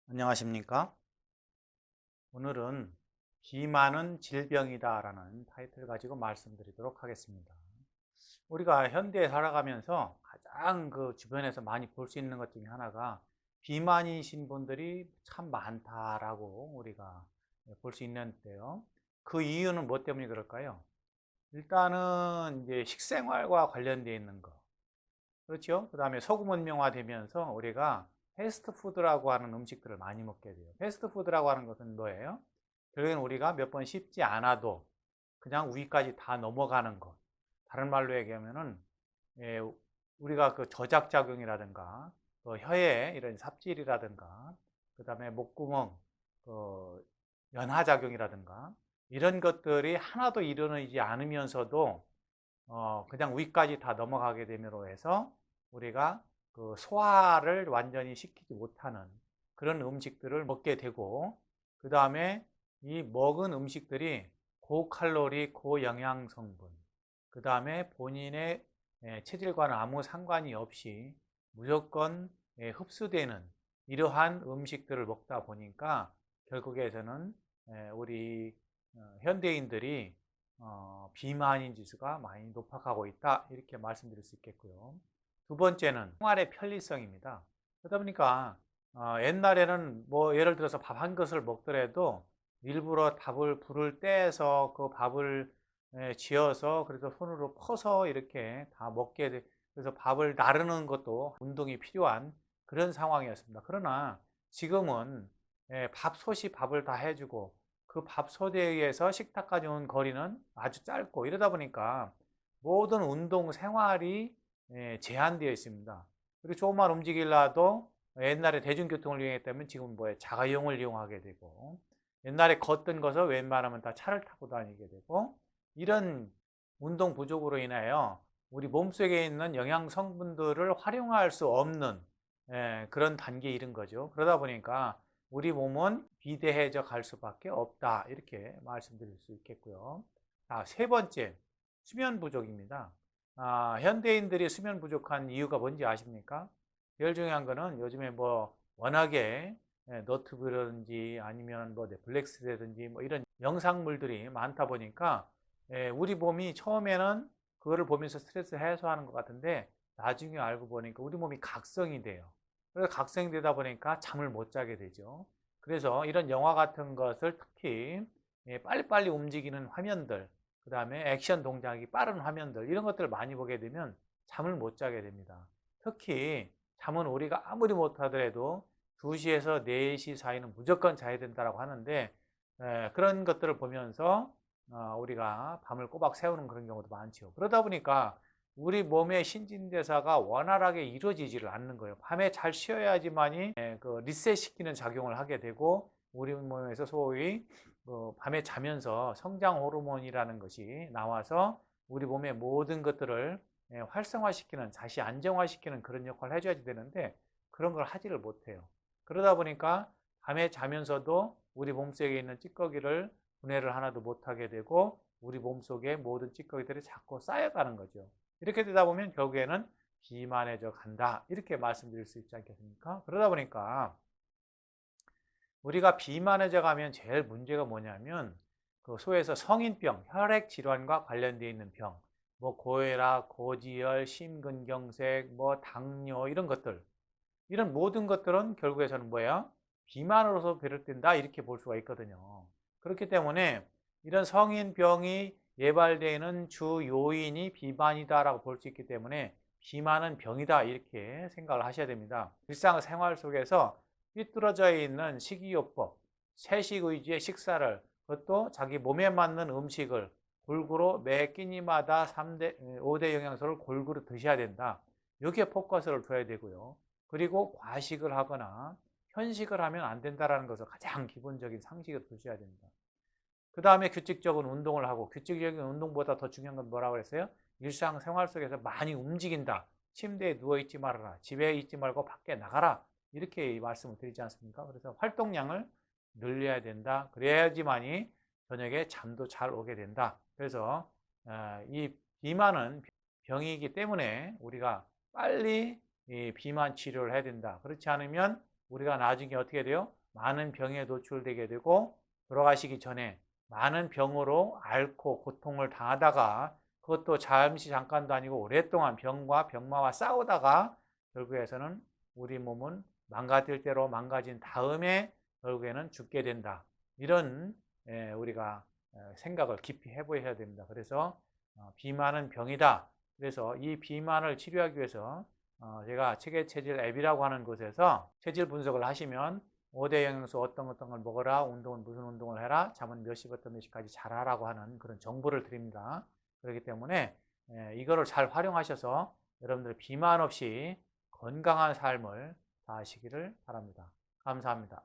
안녕하십니까? 오늘은 비만은 질병이다 라는 타이틀 가지고 말씀드리도록 하겠습니다. 우리가 현대에 살아가면서 가장 주변에서 많이 볼 수 있는 것 중에 하나가 비만이신 분들이 참 많다라고 우리가 볼 수 있는데요. 그 이유는 뭐 때문에 그럴까요? 일단은 이제 식생활과 관련되어 있는 거. 그렇죠? 그 다음에 소금文明화되면서 우리가 패스트푸드라고 하는 음식들을 많이 먹게 돼요. 패스트푸드라고 하는 것은 뭐예요? 결국엔 우리가 몇 번 씹지 않아도 그냥 위까지 다 넘어가는 것. 다른 말로 얘기하면은, 예, 우리가 저작작용이라든가, 혀에 이런 삽질이라든가, 그 다음에 목구멍, 연하작용이라든가, 이런 것들이 하나도 일어나지 않으면서도 그냥 위까지 다 넘어가게 됨으로 해서 우리가 소화를 완전히 시키지 못하는 그런 음식들을 먹게 되고, 그 다음에 이 먹은 음식들이 고칼로리, 고영양 성분, 그 다음에 본인의 체질과는 아무 상관이 없이 무조건 흡수되는 이러한 음식들을 먹다 보니까 결국에서는 우리 현대인들이 비만인 지수가 많이 높아가고 있다, 이렇게 말씀드릴 수 있겠고요. 두 번째는 생활의 편리성입니다. 그러다 보니까 옛날에는 뭐 예를 들어서 밥 한 그릇을 먹더라도 일부러 밥을 불을 떼서 그 밥을 지어서 그래서 손으로 퍼서 이렇게 다 먹게 돼. 그래서 밥을 나르는 것도 운동이 필요한 그런 상황이었습니다. 그러나 지금은 밥솥이 밥을 다 해주고 그 밥솥에 의해서 식탁까지 온 거리는 아주 짧고, 이러다 보니까 모든 운동 생활이 제한되어 있습니다. 그리고 조금만 움직이려도 옛날에 대중교통을 이용했다면 지금 뭐에 자가용을 이용하게 되고, 옛날에 걷던 것을 웬만하면 다 차를 타고 다니게 되고, 이런 운동 부족으로 인하여 우리 몸속에 있는 영양 성분들을 활용할 수 없는 그런 단계에 이른 거죠. 그러다 보니까 우리 몸은 비대해져 갈 수밖에 없다, 이렇게 말씀드릴 수 있겠고요. 세 번째, 수면 부족입니다. 현대인들이 수면 부족한 이유가 뭔지 아십니까? 제일 중요한 거는 요즘에 뭐 워낙에 너튜브라든지 아니면 뭐 넷플릭스라든지 뭐 이런 영상물들이 많다 보니까 우리 몸이 처음에는 그거를 보면서 스트레스 해소하는 것 같은데 나중에 알고 보니까 우리 몸이 각성이 돼요. 그래서 각성이 되다 보니까 잠을 못 자게 되죠. 그래서 이런 영화 같은 것을 특히 빨리빨리 움직이는 화면들, 그 다음에 액션 동작이 빠른 화면들, 이런 것들을 많이 보게 되면 잠을 못 자게 됩니다. 특히 잠은 우리가 아무리 못하더라도 2시에서 4시 사이는 무조건 자야 된다고 하는데, 그런 것들을 보면서 우리가 밤을 꼬박 새우는 그런 경우도 많죠. 그러다 보니까 우리 몸의 신진대사가 원활하게 이루어지지를 않는 거예요. 밤에 잘 쉬어야지만이 리셋시키는 작용을 하게 되고, 우리 몸에서 소위 밤에 자면서 성장 호르몬이라는 것이 나와서 우리 몸의 모든 것들을 활성화시키는, 다시 안정화시키는 그런 역할을 해줘야 되는데 그런 걸 하지를 못해요. 그러다 보니까 밤에 자면서도 우리 몸속에 있는 찌꺼기를 분해를 하나도 못하게 되고 우리 몸속에 모든 찌꺼기들이 자꾸 쌓여가는 거죠. 이렇게 되다 보면 결국에는 비만해져 간다, 이렇게 말씀드릴 수 있지 않겠습니까? 그러다 보니까 우리가 비만해져 가면 제일 문제가 뭐냐면 소에서 성인병, 혈액 질환과 관련되어 있는 병, 뭐 고혈압, 고지혈, 심근경색, 뭐 당뇨, 이런 것들, 이런 모든 것들은 결국에서는 뭐야? 비만으로서 비롯된다, 이렇게 볼 수가 있거든요. 그렇기 때문에 이런 성인병이 예발되는 주 요인이 비만이다라고 볼 수 있기 때문에 비만은 병이다, 이렇게 생각을 하셔야 됩니다. 일상생활 속에서 삐뚤어져 있는 식이요법, 채식 위주의 식사를, 그것도 자기 몸에 맞는 음식을 골고루 매 끼니마다 5대 영양소를 골고루 드셔야 된다. 여기에 포커스를 둬야 되고요. 그리고 과식을 하거나 편식을 하면 안 된다는 것을 가장 기본적인 상식을 두셔야 됩니다. 그 다음에 규칙적인 운동을 하고, 규칙적인 운동보다 더 중요한 건 뭐라고 그랬어요? 일상생활 속에서 많이 움직인다. 침대에 누워있지 말아라. 집에 있지 말고 밖에 나가라. 이렇게 말씀을 드리지 않습니까? 그래서 활동량을 늘려야 된다. 그래야지만이 저녁에 잠도 잘 오게 된다. 그래서 이 비만은 병이기 때문에 우리가 빨리 이 비만 치료를 해야 된다. 그렇지 않으면 우리가 나중에 어떻게 돼요? 많은 병에 노출되게 되고 돌아가시기 전에 많은 병으로 앓고 고통을 당하다가 그것도 잠깐도 아니고 오랫동안 병과 병마와 싸우다가 결국에서는 우리 몸은 망가질 대로 망가진 다음에 결국에는 죽게 된다. 이런 우리가 생각을 깊이 해보셔야 됩니다. 그래서 비만은 병이다. 그래서 이 비만을 치료하기 위해서 제가 체계체질 앱이라고 하는 곳에서 체질 분석을 하시면 5대 영양소 어떤 걸 먹어라, 운동은 무슨 운동을 해라, 잠은 몇 시부터 몇 시까지 자라라고 하는 그런 정보를 드립니다. 그렇기 때문에 이거를 잘 활용하셔서 여러분들 비만 없이 건강한 삶을 다하시기를 바랍니다. 감사합니다.